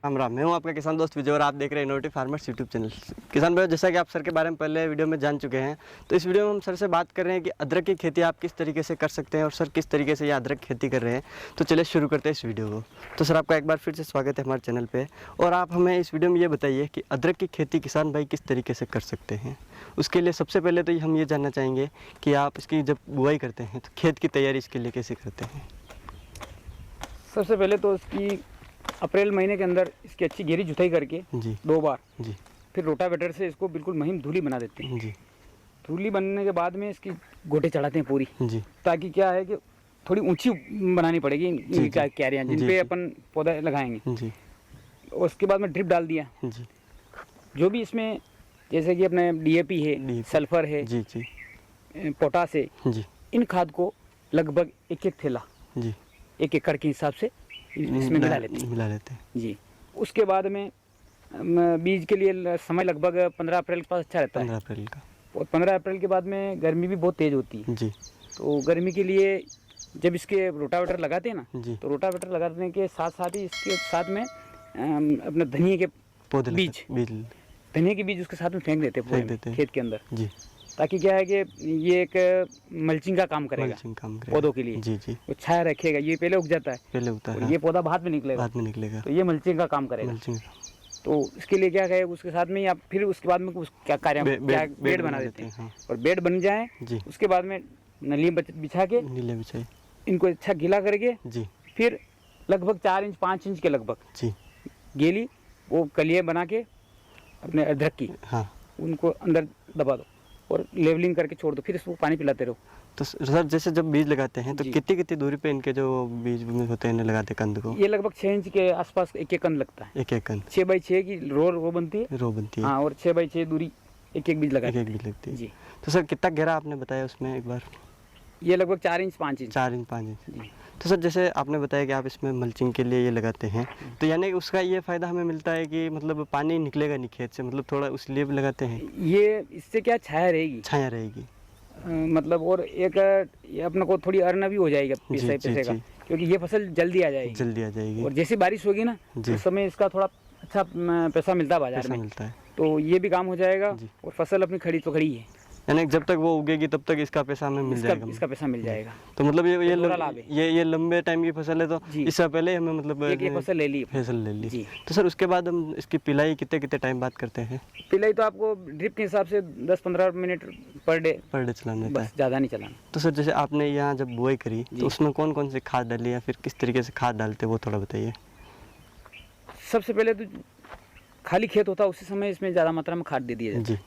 राम राम, मैं हूं आपका किसान दोस्त विजय और आप देख रहे हैं इनोवेटिव फार्मर्स यूट्यूब चैनल। किसान भाइयों, जैसा कि आप सर के बारे में पहले वीडियो में जान चुके हैं, तो इस वीडियो में हम सर से बात कर रहे हैं कि अदरक की खेती आप किस तरीके से कर सकते हैं और सर किस तरीके से ये अदरक खेती कर रहे हैं। तो चलिए शुरू करते हैं इस वीडियो को। तो सर, आपका एक बार फिर से स्वागत है हमारे चैनल पर। और आप हमें इस वीडियो में ये बताइए कि अदरक की खेती किसान भाई किस तरीके से कर सकते हैं। उसके लिए सबसे पहले तो हम ये जानना चाहेंगे कि आप इसकी जब बुआई करते हैं तो खेत की तैयारी इसके लिए कैसे करते हैं। सबसे पहले तो इसकी अप्रैल महीने के अंदर इसकी अच्छी गहरी जुताई करके जी 2 बार जी फिर रोटावेटर से इसको बिल्कुल महीन धूली बना देते हैं। जी धूली बनने के बाद में इसकी गोटे चढ़ाते हैं पूरी, जी ताकि क्या है कि थोड़ी ऊंची बनानी पड़ेगी जी, क्यारियाँ जिन जी, पे जी। अपन पौधा लगाएंगे। जी उसके बाद में ड्रिप डाल दिया। जी जो भी इसमें जैसे कि अपने DAP है, DAP सल्फर है, जी जी पोटास है, जी इन खाद को लगभग एक थैला जी 1 एकड़ के हिसाब से इसमें मिला लेते हैं। मिला लेते हैं जी। उसके बाद में बीज के लिए समय लगभग 15 अप्रैल के पास अच्छा रहता 15 है। अप्रैल का। और 15 अप्रैल के बाद में गर्मी भी बहुत तेज़ होती है। जी तो गर्मी के लिए जब इसके रोटावेटर लगाते हैं ना, जी तो रोटावेटर लगाने के साथ साथ ही इसके साथ में अपने धनिया के पौधे बीज बीज धनिया के बीज उसके साथ में फेंक देते हैं पूरे फेंक देते हैं। खेत के अंदर, जी ताकि क्या है कि ये एक मल्चिंग का काम करेगा मल्चिंग काम करेगा पौधों के लिए। जी जी वो छाया रखेगा, ये पहले उग जाता है पहले उगता और है, ये पौधा बाद में निकलेगा, बाद में निकलेगा तो ये मल्चिंग का काम करेगा। मल्चिंग तो इसके लिए क्या करें, उसके साथ में या फिर उसके बाद में उस क्या कार्य बेड बना देते हैं। हाँ और बेड बन जाए जी उसके बाद में नली बिछा के नीले बिछाई इनको अच्छा गीला करके जी फिर लगभग 4 इंच 5 इंच के लगभग जी गीली वो कलियाँ बना के अपने अदरक की हाँ। उनको अंदर दबा दो और लेवलिंग करके छोड़ दो, फिर इसको पानी पिलाते रहो। तो सर, जैसे जब बीज लगाते हैं तो जी। कितनी कितनी दूरी पे इनके जो बीज होते हैं इन्हें लगाते हैं कंद को। ये लगभग 6 इंच के आसपास एक कंद लगता है। एक कंद 6 बाई 6 की रो बनती है। रो बनती है। हाँ, और 6 बाई 6 दूरी एक बीज लगा एक बीज लगती है जी। तो सर, कितना गहरा आपने बताया उसमें एक बार। ये लगभग 4 इंच 5 इंच 4 इंच 5 इंच। जी। तो सर, जैसे आपने बताया कि आप इसमें मल्चिंग के लिए ये लगाते हैं, तो यानी उसका ये फ़ायदा हमें मिलता है कि मतलब पानी निकलेगा नहीं खेत से, मतलब थोड़ा उस लिए भी लगाते हैं, ये इससे क्या छाया रहेगी, छाया रहेगी। मतलब और एक ये अपने को थोड़ी अर्न भी हो जाएगा पैसे का, क्योंकि ये फसल जल्दी आ जाएगी। जल्दी आ जाएगी और जैसे बारिश होगी ना, उस समय इसका थोड़ा अच्छा पैसा मिलता है बाजार में, मिलता है, तो ये भी काम हो जाएगा जी। और फसल अपनी खड़ी तो खड़ी है, यानी जब तक वो उगेगी तब तक इसका पैसा हमें मिल जाएगा। इसका पैसा मिल जाएगा। तो मतलब ये लंबे टाइम की फसल है, तो जी। इससे पहले हमें मतलब एक फसल ले ली जी। तो सर, उसके बाद हम इसकी पिलाई कितने कितने टाइम बाद करते हैं। पिलाई तो आपको ड्रिप के हिसाब से 10-15 मिनट पर डे चलाना होता है, बस, ज़्यादा नहीं चलाना। तो सर, जैसे आपने यहाँ जब बुआई करी तो उसमें कौन कौन से खाद डाली या फिर किस तरीके से खाद डालते वो थोड़ा बताइए। सबसे पहले तो खाली खेत होता है उसी समय इसमें ज़्यादा मात्रा में खाद दे दिया जाता है। जी।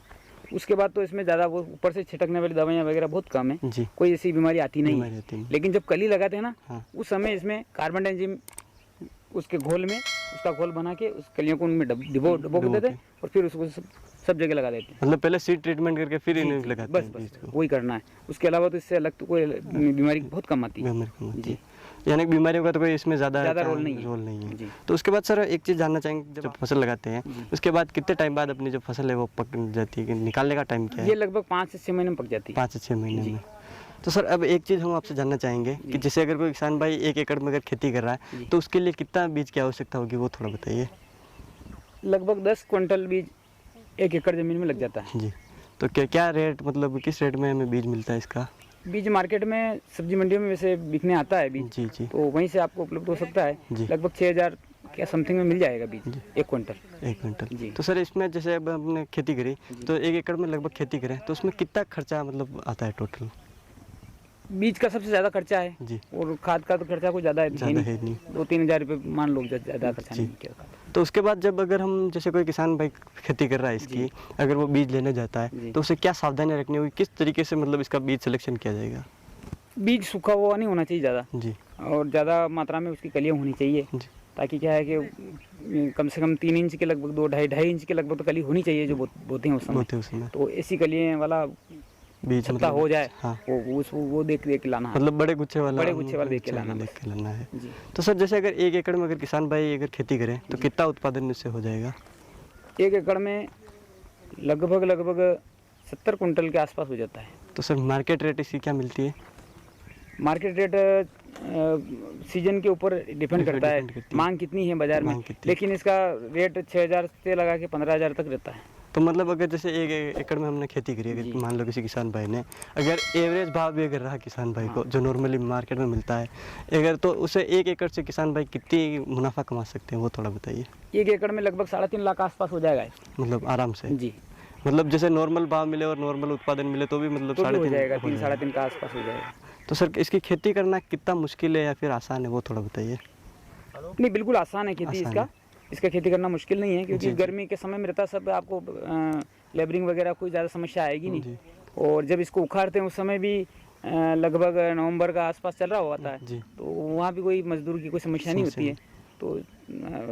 उसके उसके बाद तो इसमें ज़्यादा वो ऊपर से छिटकने वाली दवाइयाँ वगैरह बहुत कम है जी। कोई ऐसी बीमारी आती नहीं है। लेकिन जब कली लगाते हैं ना, हाँ। उस समय इसमें कार्बन डाइजिम उसके घोल में उसका घोल बना के उस कलियों को उनमें डुबो देते हैं और फिर उसको सब जगह लगा देते हैं। मतलब पहले सीड ट्रीटमेंट करके फिर इन्हें लगाते हैं। बस वही करना है। उसके अलावा तो इससे अलग तो कोई बीमारी बहुत कम आती है जी। यानी बीमारियों का तो कोई इसमें ज़्यादा रोल नहीं है जी। तो उसके बाद सर, एक चीज़ जानना चाहेंगे, जब फसल लगाते हैं उसके बाद कितने टाइम बाद अपनी जो फसल है वो पक जाती है, कि निकालने का टाइम क्या है। ये लगभग 5 से 6 महीने में पक जाती है। 5 से 6 महीने में। तो सर, अब एक चीज़ हम आपसे जानना चाहेंगे कि जैसे अगर कोई किसान भाई 1 एकड़ में अगर खेती कर रहा है तो उसके लिए कितना बीज की आवश्यकता होगी, वो थोड़ा बताइए। लगभग 10 क्विंटल बीज 1 एकड़ ज़मीन में लग जाता है जी। तो क्या रेट, मतलब किस रेट में हमें बीज मिलता है इसका। बीज मार्केट में सब्जी मंडियों में वैसे बिकने आता है बीज, जी जी। तो वहीं से आपको उपलब्ध हो सकता है। जी। लगभग 6,000 क्या समथिंग में मिल जाएगा बीज 1 क्विंटल। 1 क्विंटल जी। तो सर, इसमें जैसे अब हमने खेती करी तो 1 एकड़ में लगभग खेती करें तो उसमें कितना खर्चा मतलब आता है टोटल। बीज का सबसे ज़्यादा खर्चा है जी। और खाद का तो खर्चा कोई ज़्यादा है नहीं। 2-3 हज़ार रुपये मान लो, ज़्यादा खर्चा नहीं किया। तो उसके बाद जब अगर हम जैसे कोई किसान भाई खेती कर रहा है इसकी, अगर वो बीज लेने जाता है तो उसे क्या सावधानी रखनी होगी, किस तरीके से मतलब इसका बीज सिलेक्शन किया जाएगा। बीज सूखा हुआ नहीं होना चाहिए ज़्यादा जी। और ज़्यादा मात्रा में उसकी कलियाँ होनी चाहिए, ताकि क्या है कि कम से कम 3 इंच के लगभग 2-2.5 इंच के लगभग तो कली होनी चाहिए जो बोते हैं उस समय। तो ऐसी कलियाँ वाला बीज छत्ता हो जाए। हाँ। वो देख के लाना, मतलब बड़े गुच्छे वाला देख के लाना है जी। तो सर, जैसे अगर 1 एकड़ में अगर किसान भाई अगर खेती करे तो कितना उत्पादन इससे हो जाएगा। 1 एकड़ में लगभग 70 कुंटल के आसपास हो जाता है। तो सर, मार्केट रेट इसकी क्या मिलती है। मार्केट रेट सीजन के ऊपर डिपेंड करता है, मांग कितनी है बाजार में, लेकिन इसका रेट 6,000 से लगा के 15,000 तक रहता है। तो मतलब अगर जैसे 1 एकड़ में हमने खेती करी, अगर मान लो किसी किसान भाई ने, अगर एवरेज भाव भी अगर रहा किसान भाई को जो नॉर्मली मार्केट में मिलता है, अगर तो उसे 1 एकड़ से किसान भाई कितनी मुनाफा कमा सकते हैं वो थोड़ा बताइए। 1 एकड़ में लगभग 3.5 लाख आसपास हो जाएगा, मतलब आराम से जी। मतलब जैसे नॉर्मल भाव मिले और नॉर्मल उत्पादन मिले तो भी मतलब तो 3.5 हो जाएगा, 3-3.5 का आसपास हो जाएगा। तो सर इसकी खेती करना कितना मुश्किल है या फिर आसान है वो थोड़ा बताइए। नहीं, बिल्कुल आसान है खेती इसका खेती करना मुश्किल नहीं है, क्योंकि गर्मी के समय में रहता सब आपको लेबरिंग वगैरह कोई ज़्यादा समस्या आएगी नहीं। और जब इसको उखाड़ते हैं उस समय भी लगभग नवंबर का आसपास चल रहा होता है, तो वहाँ भी कोई मजदूर की कोई समस्या नहीं होती है। तो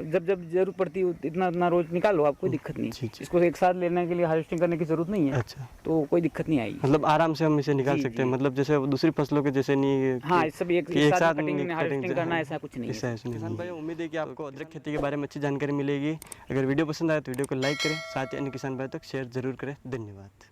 जब जरूरत पड़ती है इतना रोज निकालो, आप कोई दिक्कत नहीं। इसको एक साथ लेने के लिए हार्वेस्टिंग करने की जरूरत नहीं है। अच्छा, तो कोई दिक्कत नहीं आएगी, मतलब आराम से हम इसे निकाल सकते हैं। मतलब जैसे दूसरी फसलों के जैसे नहीं, हाँ, सब एक साथ कटिंग हार्वेस्टिंग करना ऐसा कुछ नहीं है। किसान भाई उम्मीद है कि आपको अदरक खेती के बारे में अच्छी जानकारी मिलेगी। अगर वीडियो पसंद आए तो वीडियो को लाइक करें, साथ ही अन्य किसान भाई तक शेयर जरूर करें। धन्यवाद।